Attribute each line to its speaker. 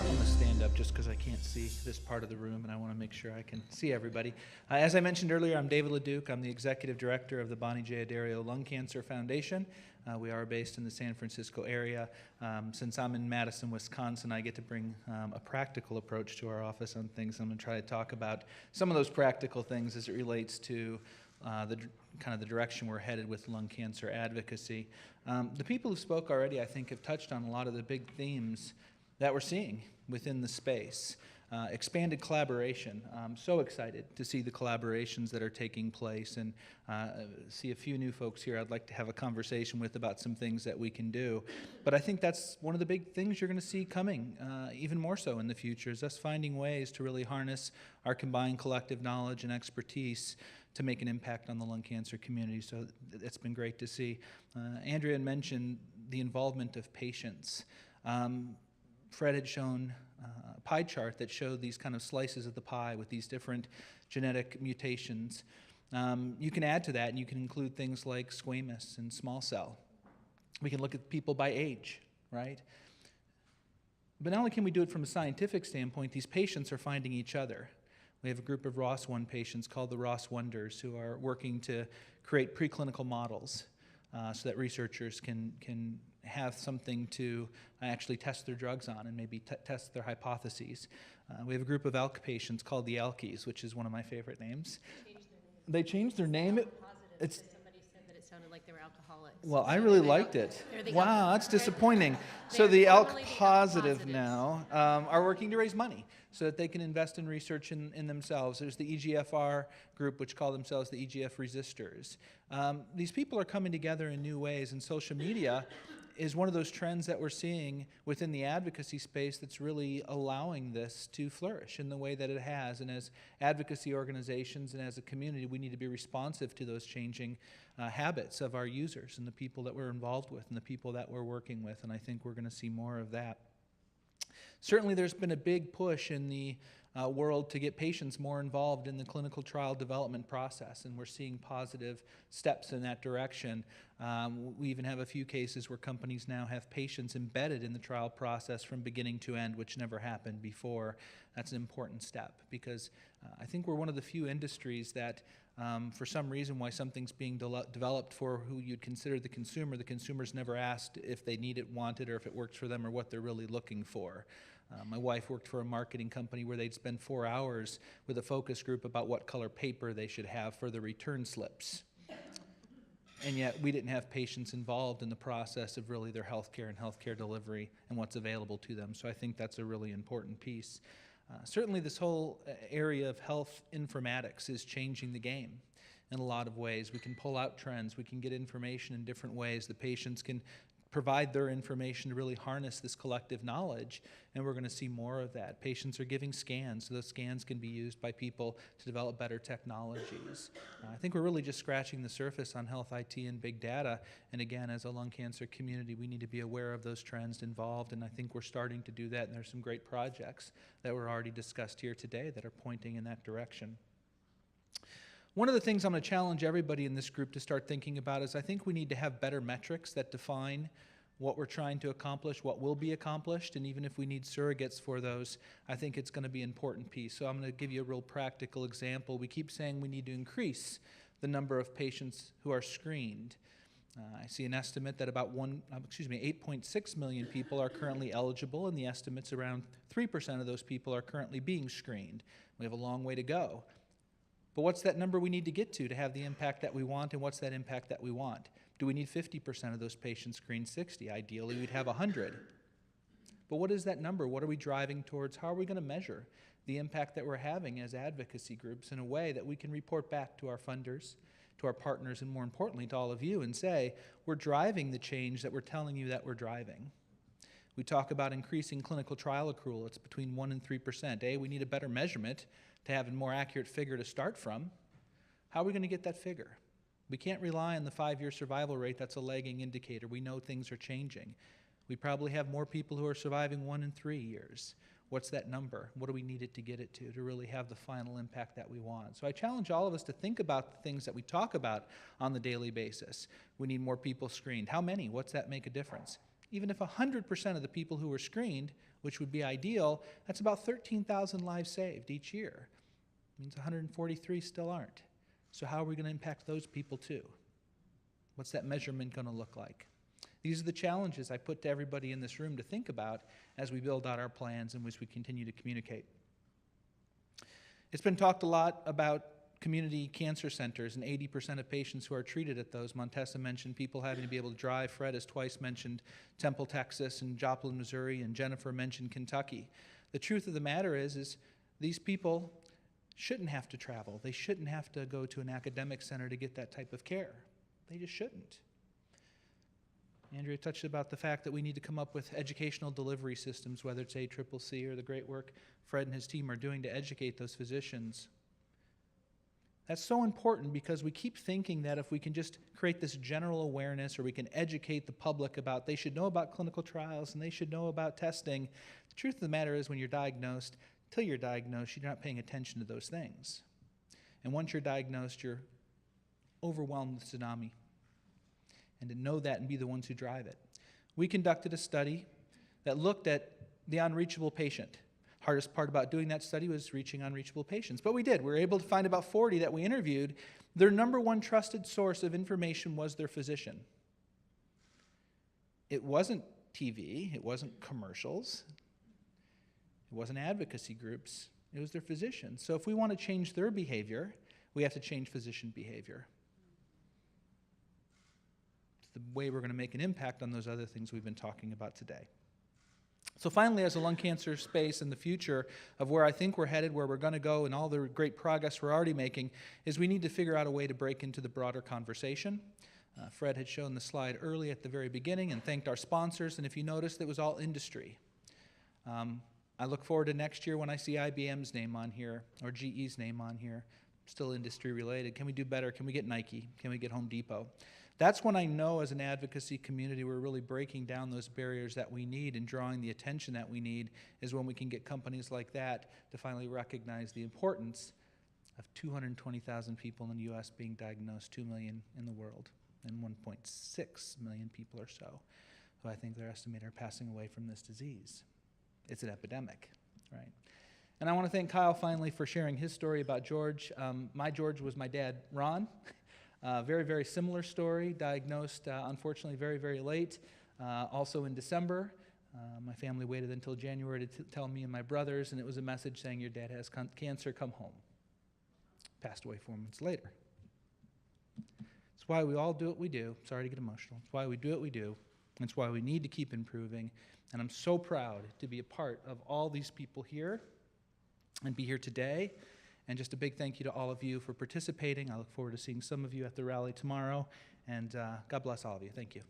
Speaker 1: I'm going to stand up just because I can't see this part of the room, and I want to make sure I can see everybody. As I mentioned earlier, I'm David LeDuc. I'm the Executive Director of the Bonnie J. Adario Lung Cancer Foundation. We are based in the San Francisco area. Since I'm in Madison, Wisconsin, I get to bring a practical approach to our office on things. I'm going to try to talk about some of those practical things as it relates to the direction we're headed with lung cancer advocacy. The people who spoke already, I think, have touched on a lot of the big themes that we're seeing within the space. Expanded collaboration. I'm so excited to see the collaborations that are taking place and see a few new folks here I'd like to have a conversation with about some things that we can do. But I think that's one of the big things you're going to see coming, even more so in the future, is us finding ways to really harness our combined collective knowledge and expertise to make an impact on the lung cancer community. So it's been great to see. Andrea mentioned the involvement of patients. Fred had shown a pie chart that showed these kind of slices of the pie with these different genetic mutations. You can add to that, and you can include things like squamous and small cell. We can look at people by age, right? But not only can we do it from a scientific standpoint, these patients are finding each other. We have a group of ROS1 patients called the ROS Wonders who are working to create preclinical models so that researchers can have something to actually test their drugs on and maybe test their hypotheses. We have a group of ALK patients called the ALKies, which is one of my favorite names. They changed their name. It's
Speaker 2: somebody said that it sounded like they were alcoholics.
Speaker 1: Well, I really liked it. Wow, that's disappointing. So the ALK positive now are working to raise money so that they can invest in research in themselves. There's the EGFR group, which call themselves the EGF resistors. These people are coming together in new ways, and social media is one of those trends that we're seeing within the advocacy space that's really allowing this to flourish in the way that it has. And as advocacy organizations and as a community, we need to be responsive to those changing habits of our users and the people that we're involved with and the people that we're working with. And I think we're going to see more of that. Certainly there's been a big push in the world to get patients more involved in the clinical trial development process, and we're seeing positive steps in that direction. We even have a few cases where companies now have patients embedded in the trial process from beginning to end, which never happened before. That's an important step because I think we're one of the few industries that for some reason why something's being developed for who you'd consider the consumer's never asked if they need it, want it, or if it works for them or what they're really looking for. My wife worked for a marketing company where they'd spend 4 hours with a focus group about what color paper they should have for the return slips. And yet we didn't have patients involved in the process of really their healthcare and healthcare delivery and what's available to them. So I think that's a really important piece. Certainly this whole area of health informatics is changing the game in a lot of ways. We can pull out trends. We can get information in different ways. The patients can provide their information to really harness this collective knowledge, and we're going to see more of that. Patients are giving scans, so those scans can be used by people to develop better technologies. I think we're really just scratching the surface on health IT and big data, and again, as a lung cancer community, we need to be aware of those trends involved, and I think we're starting to do that, and there's some great projects that were already discussed here today that are pointing in that direction. One of the things I'm going to challenge everybody in this group to start thinking about is I think we need to have better metrics that define what we're trying to accomplish, what will be accomplished, and even if we need surrogates for those, I think it's going to be an important piece. So I'm going to give you a real practical example. We keep saying we need to increase the number of patients who are screened. I see an estimate that about 8.6 million people are currently eligible, and the estimate's around 3% of those people are currently being screened. We have a long way to go. But what's that number we need to get to have the impact that we want, and what's that impact that we want? Do we need 50% of those patients screened? 60? Ideally, we'd have 100. But what is that number? What are we driving towards? How are we going to measure the impact that we're having as advocacy groups in a way that we can report back to our funders, to our partners, and more importantly, to all of you and say, we're driving the change that we're telling you that we're driving. We talk about increasing clinical trial accrual. It's between 1% and 3%. We need a better measurement to have a more accurate figure to start from. How are we going to get that figure? We can't rely on the 5-year survival rate. That's a lagging indicator. We know things are changing. We probably have more people who are surviving 1 and 3 years. What's that number? What do we need it to get it to really have the final impact that we want? So I challenge all of us to think about the things that we talk about on the daily basis. We need more people screened. How many? What's that make a difference? Even if 100% of the people who were screened, which would be ideal, that's about 13,000 lives saved each year. It means 143 still aren't. So how are we going to impact those people too? What's that measurement going to look like? These are the challenges I put to everybody in this room to think about as we build out our plans and as we continue to communicate. It's been talked a lot about community cancer centers and 80% of patients who are treated at those. Montessa mentioned people having to be able to drive. Fred has twice mentioned Temple, Texas, and Joplin, Missouri, and Jennifer mentioned Kentucky. The truth of the matter is these people shouldn't have to travel. They shouldn't have to go to an academic center to get that type of care. They just shouldn't. Andrea touched about the fact that we need to come up with educational delivery systems, whether it's ACCC or the great work Fred and his team are doing to educate those physicians. That's so important because we keep thinking that if we can just create this general awareness or we can educate the public about they should know about clinical trials and they should know about testing. The truth of the matter is when you're diagnosed, until you're diagnosed, you're not paying attention to those things. And once you're diagnosed, you're overwhelmed with tsunami. And to know that and be the ones who drive it. We conducted a study that looked at the unreachable patient. Hardest part about doing that study was reaching unreachable patients. But we did. We were able to find about 40 that we interviewed. Their number one trusted source of information was their physician. It wasn't TV. It wasn't commercials. It wasn't advocacy groups. It was their physician. So if we want to change their behavior, we have to change physician behavior. The way we're going to make an impact on those other things we've been talking about today. So finally, as a lung cancer space in the future of where I think we're headed, where we're going to go, and all the great progress we're already making, is we need to figure out a way to break into the broader conversation. Fred had shown the slide early at the very beginning and thanked our sponsors, and if you noticed, it was all industry. I look forward to next year when I see IBM's name on here, or GE's name on here, still industry related. Can we do better? Can we get Nike? Can we get Home Depot? That's when I know as an advocacy community we're really breaking down those barriers that we need and drawing the attention that we need is when we can get companies like that to finally recognize the importance of 220,000 people in the U.S. being diagnosed, 2 million in the world, and 1.6 million people or so who I think they're estimated are passing away from this disease. It's an epidemic, right? And I want to thank Kyle finally for sharing his story about George. My George was my dad, Ron. Very, very similar story, diagnosed, unfortunately, very, very late. Also in December, my family waited until January to tell me and my brothers, and it was a message saying, your dad has cancer, come home. Passed away 4 months later. It's why we all do what we do. Sorry to get emotional. It's why we do what we do. It's why we need to keep improving. And I'm so proud to be a part of all these people here and be here today. And just a big thank you to all of you for participating. I look forward to seeing some of you at the rally tomorrow. And God bless all of you. Thank you.